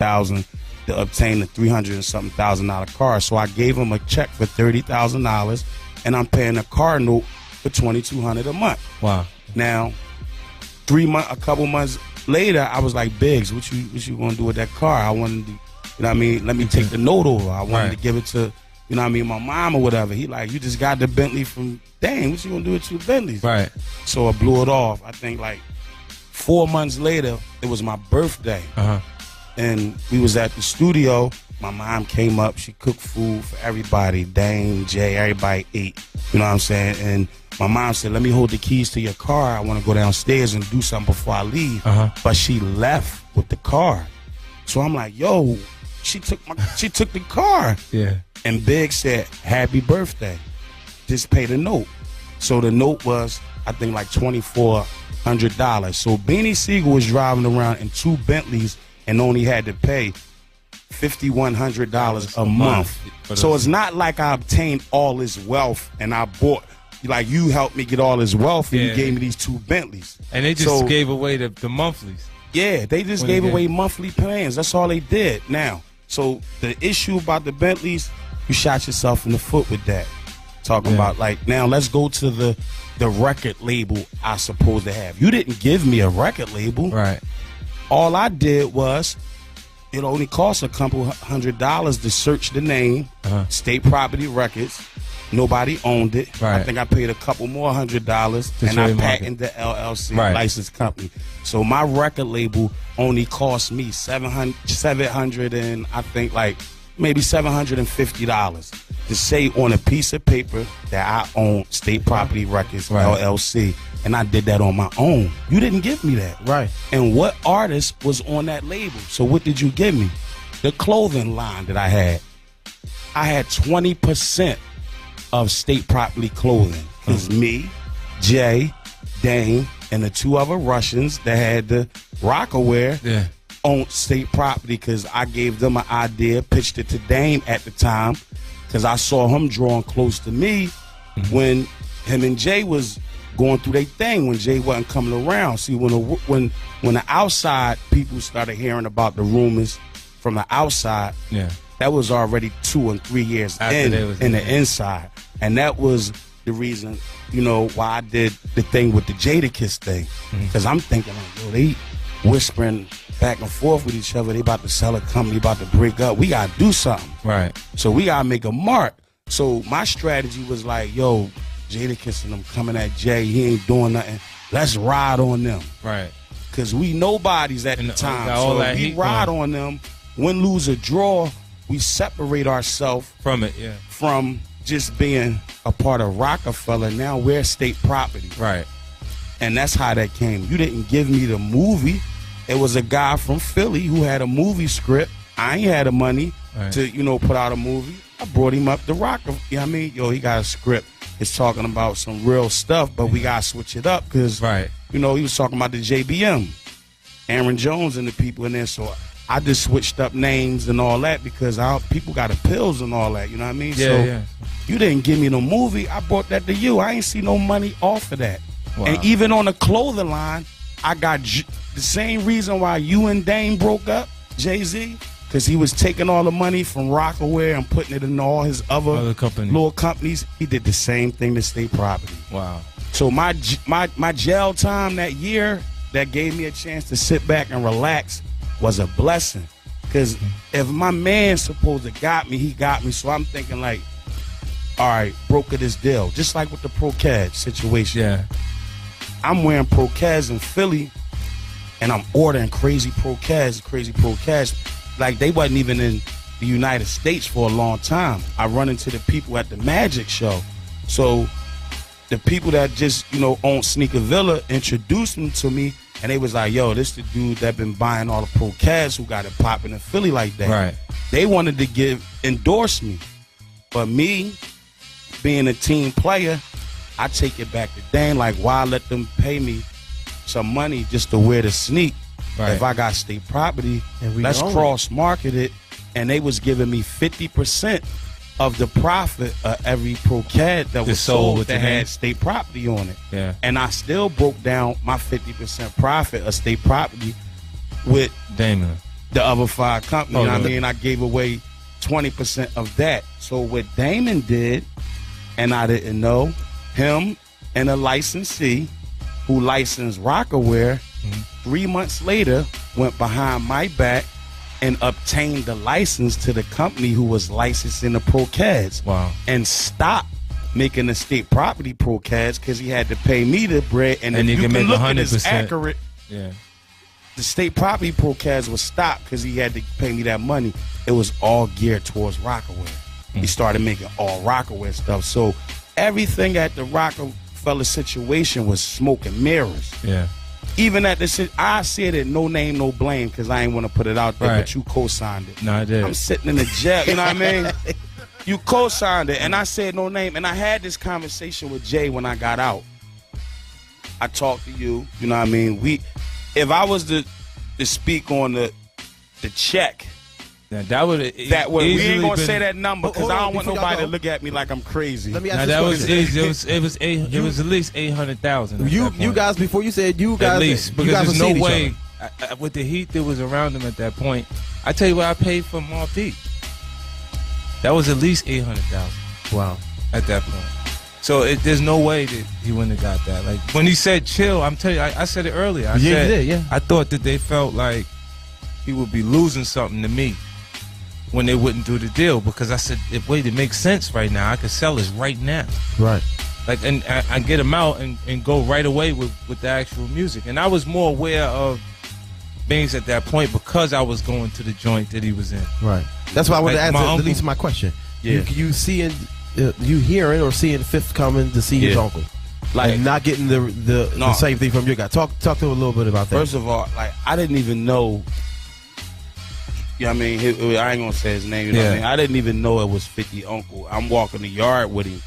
$30,000 to obtain the $300 and something thousand car. So I gave him a check for $30,000, and I'm paying a car note for $2,200 a month. Wow. Now, a couple months later, I was like, Biggs, what you gonna do with that car? I wanted to, you know what I mean? Let me take the note over. I wanted to give it to, you know what I mean, my mom or whatever. He like, you just got the Bentley from, dang, what you gonna do with 2 Bentleys? Right. So I blew it off. I think like 4 months later, it was my birthday. And we was at the studio. My mom came up. She cooked food for everybody. Dame, Jay, everybody ate. You know what I'm saying? And my mom said, let me hold the keys to your car. I want to go downstairs and do something before I leave. But she left with the car. So I'm like, yo, she took the car. Yeah. And Big said, happy birthday. Just pay the note. So the note was, I think, like $2,400. So Beanie Sigel was driving around in 2 Bentleys and only had to pay $5,100 a month. So it's not like I obtained all this wealth and I bought, like you helped me get all this wealth and you gave me these 2 Bentleys. And they just gave away the monthlies. Yeah, they just gave away monthly plans. That's all they did. Now, so the issue about the Bentleys, you shot yourself in the foot with that. Talking about, like, now let's go to the record label I supposed to have. You didn't give me a record label. Right. All I did was, it only cost a couple $100 to search the name, State Property Records. Nobody owned it. Right. I think I paid a couple more $100 and I patented the LLC licensed company. So my record label only cost me $700 and I think like maybe $750 to say on a piece of paper that I own State Property Records LLC. And I did that on my own. You didn't give me that. Right. And what artist was on that label? So what did you give me? The clothing line that I had. I had 20% of State Property clothing. It's me, Jay, Dane, and the 2 other Russians that had the Rockaware on State Property because I gave them an idea, pitched it to Dane at the time because I saw him drawing close to me when him and Jay was going through their thing when Jay wasn't coming around. See, when the outside people started hearing about the rumors from the outside, that was already 2 and 3 years in the inside. And that was the reason, you know, why I did the thing with the Jadakiss thing. Because I'm thinking, like, yo, they whispering back and forth with each other. They about to sell a company, about to break up. We got to do something. Right. So we got to make a mark. So my strategy was like, yo, Jadakiss and them coming at Jay, he ain't doing nothing. Let's ride on them. Right. Because we nobodies at the time. So if we ride on them, win, lose, or draw, we separate ourselves from it, from just being a part of Rockefeller. Now we're State Property. Right. And that's how that came. You didn't give me the movie. It was a guy from Philly who had a movie script. I ain't had the money to, you know, put out a movie. I brought him up to Rockefeller. You know what I mean? Yo, he got a script. It's talking about some real stuff, but we got to switch it up because, you know, he was talking about the JBM, Aaron Jones and the people in there. So I just switched up names and all that because people got appeals and all that. You know what I mean? You didn't give me no movie. I brought that to you. I ain't see no money off of that. Wow. And even on the clothing line, I got the same reason why you and Dame broke up, Jay-Z, because he was taking all the money from Rockaware and putting it in all his other little companies. He did the same thing to State Property. Wow. So my jail time that year that gave me a chance to sit back and relax was a blessing. Because if my man supposed to got me, he got me. So I'm thinking like, all right, broker this deal. Just like with the Procad situation. Yeah. I'm wearing Procaz in Philly, and I'm ordering crazy Procaz. Like, they wasn't even in the United States for a long time. I run into the people at the Magic Show. So the people that just, you know, own Sneaker Villa introduced them to me, and they was like, yo, this the dude that been buying all the Procaz who got it popping in Philly like that. Right. They wanted to endorse me. But me, being a team player, I take it back to Dan. Like, why let them pay me some money just to wear the sneak? Right. If I got State Property, let's cross-market it. And they was giving me 50% of the profit of every Procad that was sold that had State Property on it. Yeah. And I still broke down my 50% profit of State Property with Damon. The other 5 companies. Oh, You know what no. I mean? I gave away 20% of that. So what Damon did, and I didn't know, him and a licensee who licensed Rockaware, 3 months later went behind my back and obtained the license to the company who was licensing the Pro-Cats. Wow. And stopped making the state property Pro-Cats because he had to pay me the bread. And if you you can can make look at this 100%. accurate, Yeah. the state property Pro-Cats was stopped because he had to pay me that money. It was all geared towards Rockaware. He started making all Rockaware stuff. So everything at the Rockefeller situation was smoke and mirrors. Yeah. Even at this, I said it, no name, no blame, because I ain't want to put it out there, Right. but you co-signed it. No, I did. I'm sitting in the jail, you know what I mean? You co-signed it, and I said no name, and I had this conversation with Jay when I got out. I talked to you, you know what I mean? If I was to speak on the check, Now, that would we ain't gonna say that number because Hold I on, don't want before y'all nobody to go. look at me like I'm crazy. Let me ask Now you that was something. it was at least 800,000. You guys, before you said you guys, at least, you because guys there's were no seeing each way other. with the heat that was around him at that point. I tell you what, I paid for Mobb Deep. That was at least 800,000 Wow. at that point. So there's no way that he wouldn't have got that. Like when he said chill, I'm telling you, I said it earlier. I Yeah, you said, did, yeah. I thought that they felt like he would be losing something to me when they wouldn't do the deal, because I said, wait, it makes sense right now. I could sell this right now. Right. Like, and I get him out and go right away with the actual music. And I was more aware of things at that point because I was going to the joint that he was in. Right. That's why I wanted Like to ask my that uncle- leads to my question. Yeah. You seeing, you hearing or seeing Fifth coming to see his Yeah. uncle, Like, and not getting the No. same thing from your guy. Talk to him a little bit about that. first of all, like, I didn't even know. You know what I mean? I ain't gonna say his name. You know what I Yeah. mean? I didn't even know it was 50 Uncle. I'm walking the yard with him.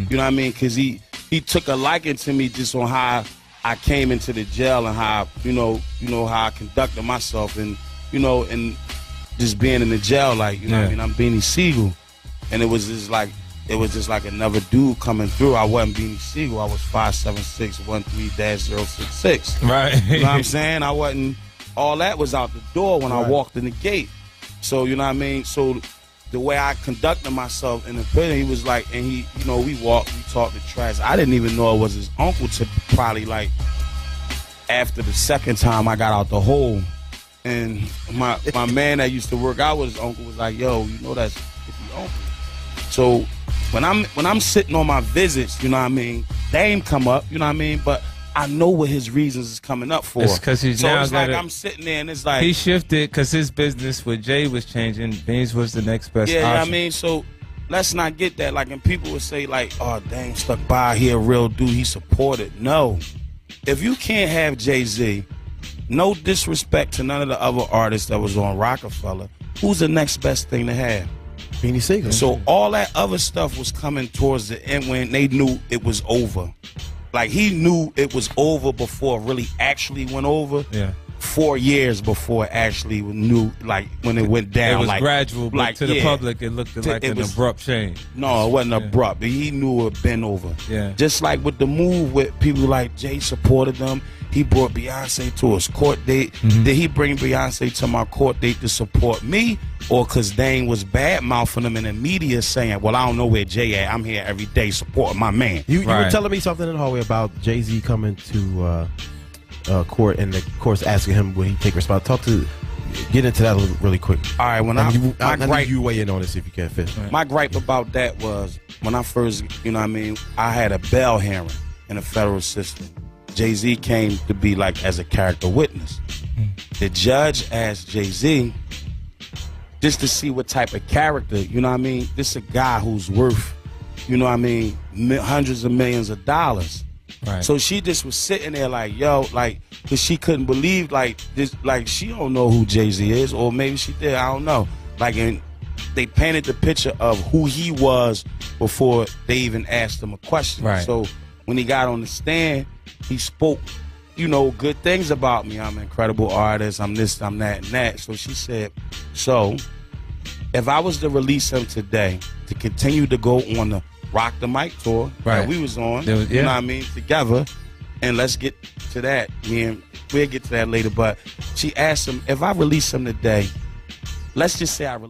You know what I mean? Because he took a liking to me just on how I came into the jail and how you know how I conducted myself and and just being in the jail, like you know what I Yeah. mean? I'm Beanie Sigel, and it was just like another dude coming through. I wasn't Beanie Sigel. I was 57613-066. Right. You know what I'm saying? I wasn't. All that was out the door when I walked in the gate. So you know what I mean. So the way I conducted myself in the prison, he was like, and he, we walked, we talked to trash. I didn't even know it was his uncle to probably like after the second time I got out the hole, and my man that used to work out with his uncle was like, yo, that's 50 Uncle. So when I'm sitting on my visits, you know what I mean, they ain't come up, you know what I mean, but I know what his reasons is coming up for. It's 'cause he's so now it's like gotta- I'm sitting there and it's like He shifted because his business with Jay was changing. Beans was the next best yeah, you know what I option. mean, so let's not get that. Like, and people would say like, oh dang, stuck by here, real dude, he supported. No, if you can't have Jay-Z, no disrespect to none of the other artists that was on Rockefeller, who's the next best thing to have? Beanie Sigel. So all that other stuff was coming towards the end when they knew it was over. Like, he knew it was over before it really actually went over. Yeah. 4 years before it actually knew, like, when it went down. It was like, gradual, but like, to the yeah. public, it looked like It an was- abrupt change. No, it wasn't abrupt. But he knew it had been over. Yeah. Just like with the move with people like Jay supported them. He brought Beyonce to his court date. Did he bring Beyonce to my court date to support me? Or because Dane was bad-mouthing him in the media saying, well, I don't know where Jay at. I'm here every day supporting my man. You were Right. telling me something in the hallway about Jay-Z coming to court and the court's asking him will he take responsibility. Get into that really quick. All right, when I I need you weigh in on this if you can fit. My gripe about that was when I first, you know what I mean, I had a bail hearing in the federal system. Jay-Z came to be like as a character witness. The judge asked Jay-Z just to see what type of character, you know what I mean, this is a guy who's worth, you know what I mean, hundreds of millions of dollars. Right. So she just was sitting there like, yo, like, because she couldn't believe, like, this, like, she don't know who Jay-Z is, or maybe she did, I don't know. Like, and they painted the picture of who he was before they even asked him a question. Right. So when he got on the stand, he spoke, good things about me. I'm an incredible artist, I'm this, I'm that, and that. So she said, so if I was to release him today to continue to go on the Rock the Mic tour Right. that we was on, There was- you know yeah. what I mean, together, And let's get to that. We'll get to that later. But she asked him, if I release him today, let's just say I